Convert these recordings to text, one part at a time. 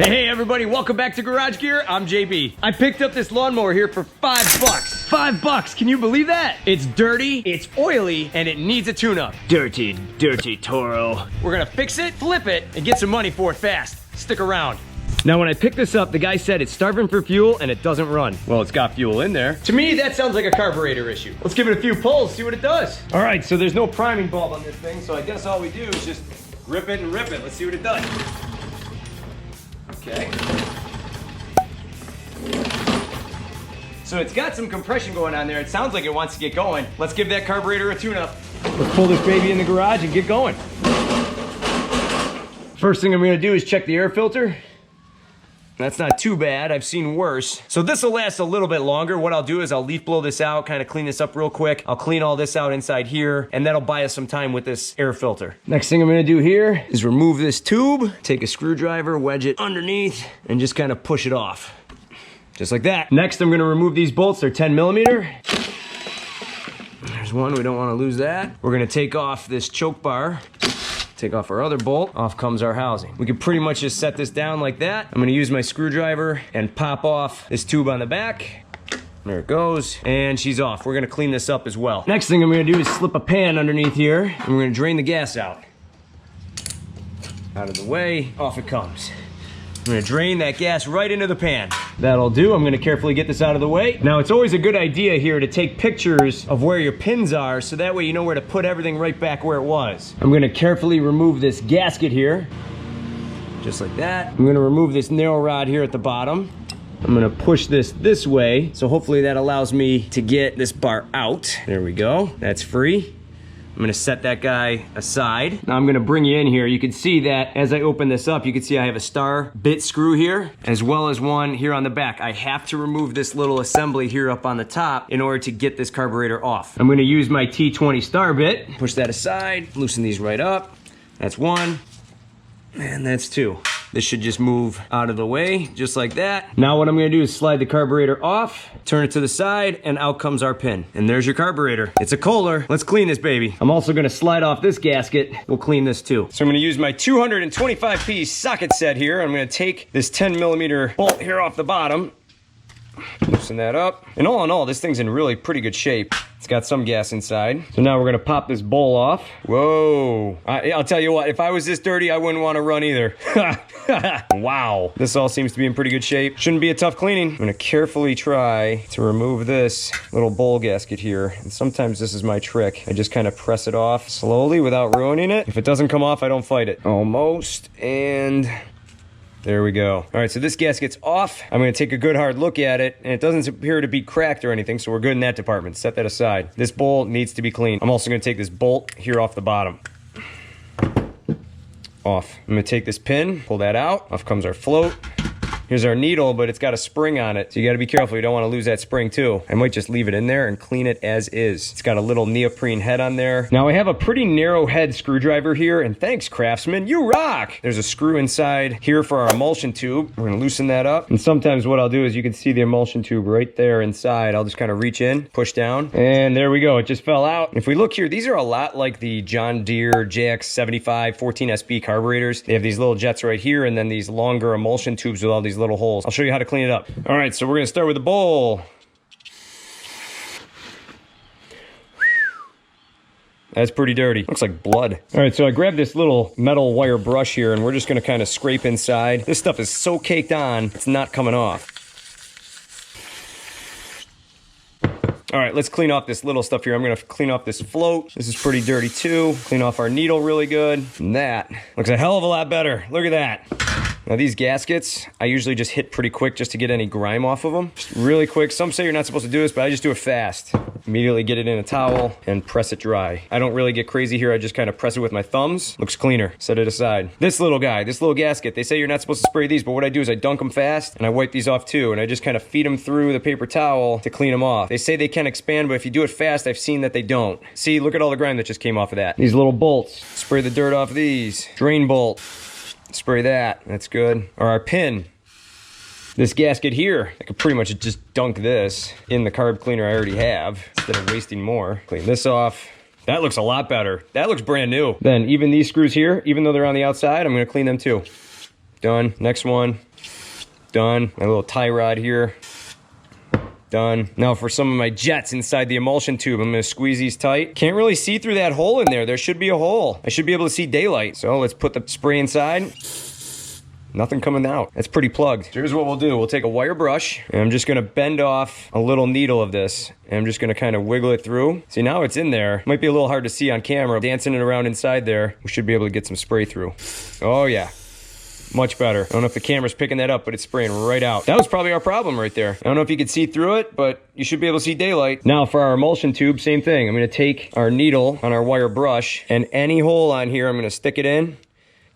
Hey everybody, welcome back to Garage Gear. I'm JB. I picked up this lawnmower here for $5. $5, can you believe that? It's dirty, it's oily, and it needs a tune-up. Dirty, dirty Toro. We're gonna fix it, flip it, and get some money for it fast. Stick around. Now when I picked this up, the guy said it's starving for fuel and it doesn't run. Well, it's got fuel in there. To me, that sounds like a carburetor issue. Let's give it a few pulls, see what it does. All right, so there's no priming bulb on this thing, so I guess all we do is just rip it and rip it. Let's see what it does. Okay. So it's got some compression going on there. It sounds like it wants to get going. Let's give that carburetor a tune-up. Let's pull this baby in the garage and get going. First thing I'm gonna do is check the air filter. That's not too bad, I've seen worse. So this will last a little bit longer. What I'll do is I'll leaf blow this out, kind of clean this up real quick. I'll clean all this out inside here, and that'll buy us some time with this air filter. Next thing I'm gonna do here is remove this tube, take a screwdriver, wedge it underneath, and just kind of push it off. Just like that. Next, I'm gonna remove these bolts, they're 10 millimeter. There's one, we don't wanna lose that. We're gonna take off this choke bar. Take off our other bolt, off comes our housing. We can pretty much just set this down like that. I'm gonna use my screwdriver and pop off this tube on the back. There it goes, and she's off. We're gonna clean this up as well. Next thing I'm gonna do is slip a pan underneath here, and we're gonna drain the gas out. Out of the way, off it comes. I'm gonna drain that gas right into the pan. That'll do. I'm gonna carefully get this out of the way. Now, it's always a good idea here to take pictures of where your pins are, so that way you know where to put everything right back where it was. I'm gonna carefully remove this gasket here, just like that. I'm gonna remove this nail rod here at the bottom. I'm gonna push this way, so hopefully that allows me to get this bar out. There we go, that's free. I'm gonna set that guy aside. Now I'm gonna bring you in here. You can see that as I open this up, you can see I have a star bit screw here, as well as one here on the back. I have to remove this little assembly here up on the top in order to get this carburetor off. I'm gonna use my T20 star bit, push that aside, loosen these right up. That's one, and that's two. This should just move out of the way, just like that. Now what I'm gonna do is slide the carburetor off, turn it to the side, and out comes our pin. And there's your carburetor. It's a KOHLER. Let's clean this baby. I'm also gonna slide off this gasket. We'll clean this too. So I'm gonna use my 225 piece socket set here. I'm gonna take this 10 millimeter bolt here off the bottom, loosen that up. And all in all, this thing's in really pretty good shape. It's got some gas inside. So now we're gonna pop this bowl off. Whoa. I'll tell you what, if I was this dirty, I wouldn't wanna run either. Wow. This all seems to be in pretty good shape. Shouldn't be a tough cleaning. I'm gonna carefully try to remove this little bowl gasket here. And sometimes this is my trick. I just kind of press it off slowly without ruining it. If it doesn't come off, I don't fight it. Almost, and there we go. All right, so this gasket's off. I'm gonna take a good hard look at it, and it doesn't appear to be cracked or anything, so we're good in that department. Set that aside. This bowl needs to be cleaned. I'm also gonna take this bolt here off the bottom. Off. I'm gonna take this pin, pull that out. Off comes our float. Here's our needle, but it's got a spring on it, so you gotta be careful. You don't wanna lose that spring too. I might just leave it in there and clean it as is. It's got a little neoprene head on there. Now I have a pretty narrow head screwdriver here, and thanks, Craftsman, you rock! There's a screw inside here for our emulsion tube. We're gonna loosen that up. And sometimes what I'll do is you can see the emulsion tube right there inside. I'll just kind of reach in, push down, and there we go. It just fell out. If we look here, these are a lot like the John Deere JX75 14SB carburetors. They have these little jets right here, and then these longer emulsion tubes with all these little holes. I'll show you how to clean it up. All right, so we're gonna start with the bowl. That's pretty dirty. Looks like blood. All right, so I grabbed this little metal wire brush here, and we're just gonna kind of scrape inside. This stuff is so caked on, it's not coming off. All right, let's clean off this little stuff here. I'm gonna clean off this float. This is pretty dirty too. Clean off our needle really good. And that looks a hell of a lot better. Look at that. Now these gaskets, I usually just hit pretty quick just to get any grime off of them. Just really quick. Some say you're not supposed to do this, but I just do it fast. Immediately get it in a towel and press it dry. I don't really get crazy here. I just kind of press it with my thumbs. Looks cleaner. Set it aside. This little guy, this little gasket, they say you're not supposed to spray these, but what I do is I dunk them fast and I wipe these off too. And I just kind of feed them through the paper towel to clean them off. They say they can expand, but if you do it fast, I've seen that they don't. See, look at all the grime that just came off of that. These little bolts. Spray the dirt off these. Drain bolt. Spray that. That's good. Or our pin. This gasket here, I could pretty much just dunk this in the carb cleaner I already have instead of wasting more. Clean this off. That looks a lot better. That looks brand new. Then even these screws here, even though they're on the outside, I'm gonna clean them too. Done. Next one. Done. My little tie rod here. Done. Now for some of my jets inside the emulsion tube, I'm gonna squeeze these tight. Can't really see through that hole in there. There should be a hole. I should be able to see daylight. So let's put the spray inside. Nothing coming out. That's pretty plugged. So here's what we'll do. We'll take a wire brush, and I'm just gonna bend off a little needle of this, and I'm just gonna kind of wiggle it through. See, now it's in there. Might be a little hard to see on camera. Dancing it around inside there, we should be able to get some spray through. Oh yeah. Much better. I don't know if the camera's picking that up, but it's spraying right out. That was probably our problem right there. I don't know if you could see through it, but you should be able to see daylight. Now for our emulsion tube, same thing. I'm gonna take our needle on our wire brush, and any hole on here, I'm gonna stick it in,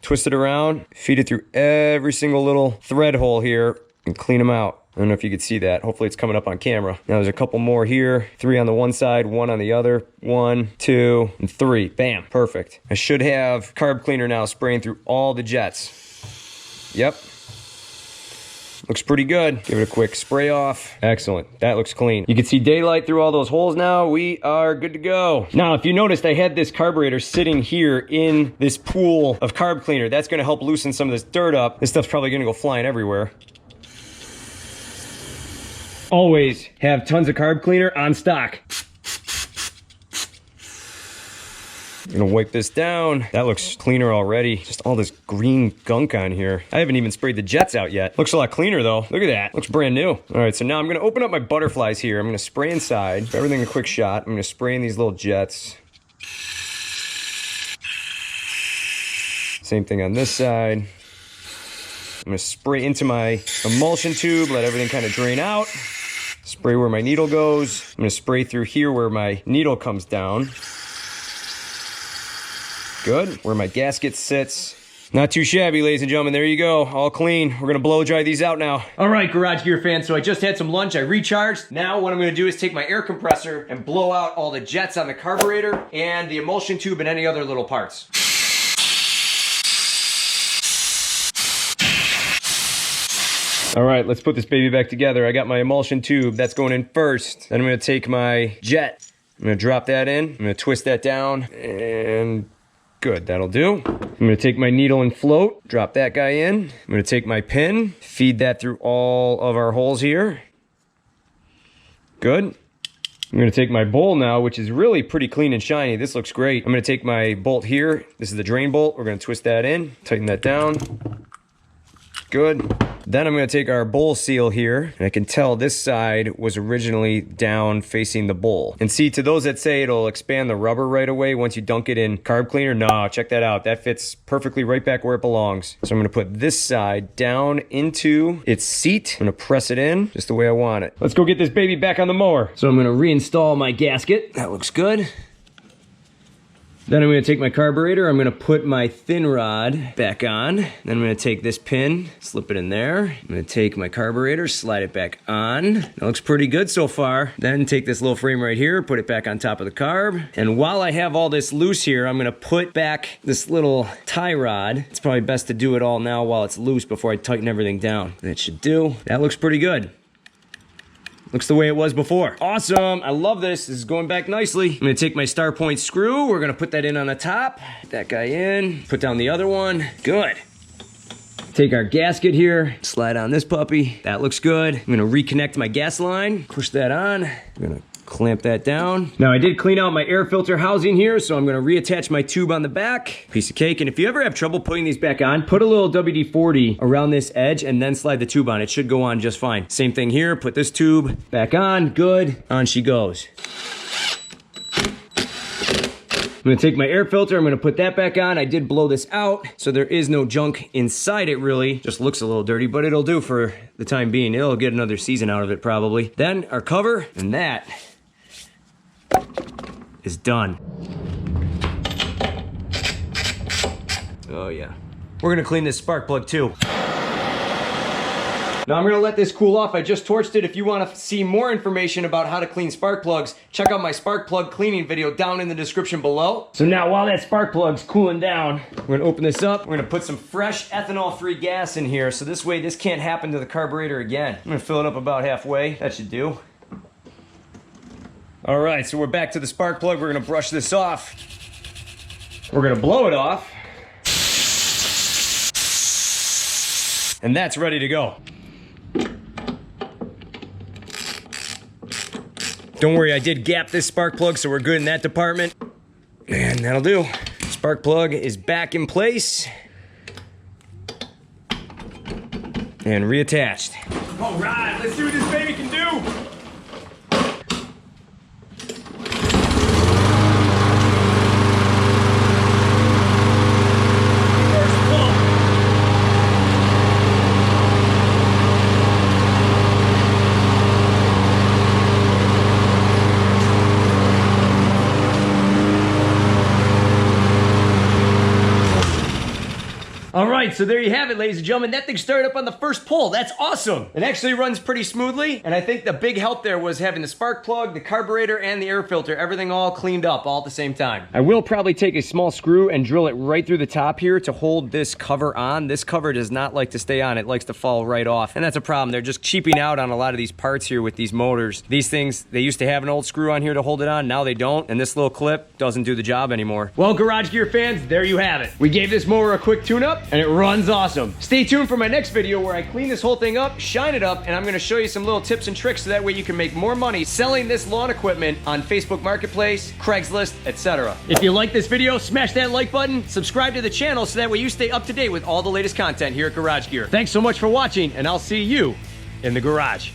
twist it around, feed it through every single little thread hole here, and clean them out. I don't know if you could see that. Hopefully it's coming up on camera. Now there's a couple more here. 3 on the one side, 1 on the other. 1, 2, and 3. Bam, perfect. I should have carb cleaner now spraying through all the jets. Yep. Looks pretty good. Give it a quick spray off. Excellent. That looks clean. You can see daylight through all those holes now. We are good to go. Now, if you noticed, I had this carburetor sitting here in this pool of carb cleaner. That's going to help loosen some of this dirt up. This stuff's probably going to go flying everywhere. Always have tons of carb cleaner on stock. I'm gonna wipe this down. That looks cleaner already. Just all this green gunk on here. I haven't even sprayed the jets out yet. Looks a lot cleaner though. Look at that. Looks brand new. All right, so now I'm gonna open up my butterflies here. I'm gonna spray inside. For everything a quick shot. I'm gonna spray in these little jets. Same thing on this side. I'm gonna spray into my emulsion tube, let everything kind of drain out. Spray where my needle goes. I'm gonna spray through here where my needle comes down. Good. Where my gasket sits. Not too shabby, ladies and gentlemen. There you go. All clean. We're gonna blow dry these out now. All right, Garage Gear fans. So I just had some lunch. I recharged. Now what I'm gonna do is take my air compressor and blow out all the jets on the carburetor and the emulsion tube and any other little parts. All right, let's put this baby back together. I got my emulsion tube. That's going in first. Then I'm gonna take my jet. I'm gonna drop that in. I'm gonna twist that down and good, that'll do. I'm gonna take my needle and float, drop that guy in. I'm gonna take my pin, feed that through all of our holes here. Good. I'm gonna take my bowl now, which is really pretty clean and shiny. This looks great. I'm gonna take my bolt here. This is the drain bolt. We're gonna twist that in, tighten that down. Good. Then I'm gonna take our bowl seal here, and I can tell this side was originally down facing the bowl. And see, to those that say it'll expand the rubber right away once you dunk it in carb cleaner, no, check that out. That fits perfectly right back where it belongs. So I'm gonna put this side down into its seat. I'm gonna press it in just the way I want it. Let's go get this baby back on the mower. So I'm gonna reinstall my gasket. That looks good. Then I'm gonna take my carburetor, I'm gonna put my thin rod back on. Then I'm gonna take this pin, slip it in there. I'm gonna take my carburetor, slide it back on. That looks pretty good so far. Then take this little frame right here, put it back on top of the carb. And while I have all this loose here, I'm gonna put back this little tie rod. It's probably best to do it all now while it's loose before I tighten everything down. That should do. That looks pretty good. Looks the way it was before. Awesome, I love this. This is going back nicely. I'm gonna take my star point screw. We're gonna put that in on the top. Put that guy in, put down the other one. Good. Take our gasket here, slide on this puppy. That looks good. I'm gonna reconnect my gas line, push that on. I'm gonna clamp that down. Now I did clean out my air filter housing here, so I'm gonna reattach my tube on the back. Piece of cake. And if you ever have trouble putting these back on, put a little WD-40 around this edge and then slide the tube on. It should go on just fine. Same thing here, put this tube back on, good, on she goes. I'm gonna take my air filter, I'm gonna put that back on. I did blow this out, so there is no junk inside it really. Just looks a little dirty, but it'll do for the time being. It'll get another season out of it probably. Then our cover, and that is done. Oh yeah. We're gonna clean this spark plug too. Now I'm gonna let this cool off. I just torched it. If you wanna see more information about how to clean spark plugs, check out my spark plug cleaning video down in the description below. So now while that spark plug's cooling down, we're gonna open this up. We're gonna put some fresh ethanol-free gas in here, so this way this can't happen to the carburetor again. I'm gonna fill it up about halfway. That should do. All right, so we're back to the spark plug. We're gonna brush this off. We're gonna blow it off. And that's ready to go. Don't worry, I did gap this spark plug, so we're good in that department. And that'll do. Spark plug is back in place. And reattached. All right, let's see what this baby can do. All right, so there you have it, ladies and gentlemen. That thing started up on the first pull. That's awesome. It actually runs pretty smoothly, and I think the big help there was having the spark plug, the carburetor, and the air filter, everything all cleaned up all at the same time. I will probably take a small screw and drill it right through the top here to hold this cover on. This cover does not like to stay on. It likes to fall right off, and that's a problem. They're just cheaping out on a lot of these parts here with these motors. These things, they used to have an old screw on here to hold it on. Now they don't, and this little clip doesn't do the job anymore. Well, Garage Gear fans, there you have it. We gave this mower a quick tune-up, and it runs awesome. Stay tuned for my next video where I clean this whole thing up, shine it up, and I'm gonna show you some little tips and tricks so that way you can make more money selling this lawn equipment on Facebook Marketplace, Craigslist, etc. If you like this video, smash that like button, subscribe to the channel so that way you stay up to date with all the latest content here at Garage Gear. Thanks so much for watching, and I'll see you in the garage.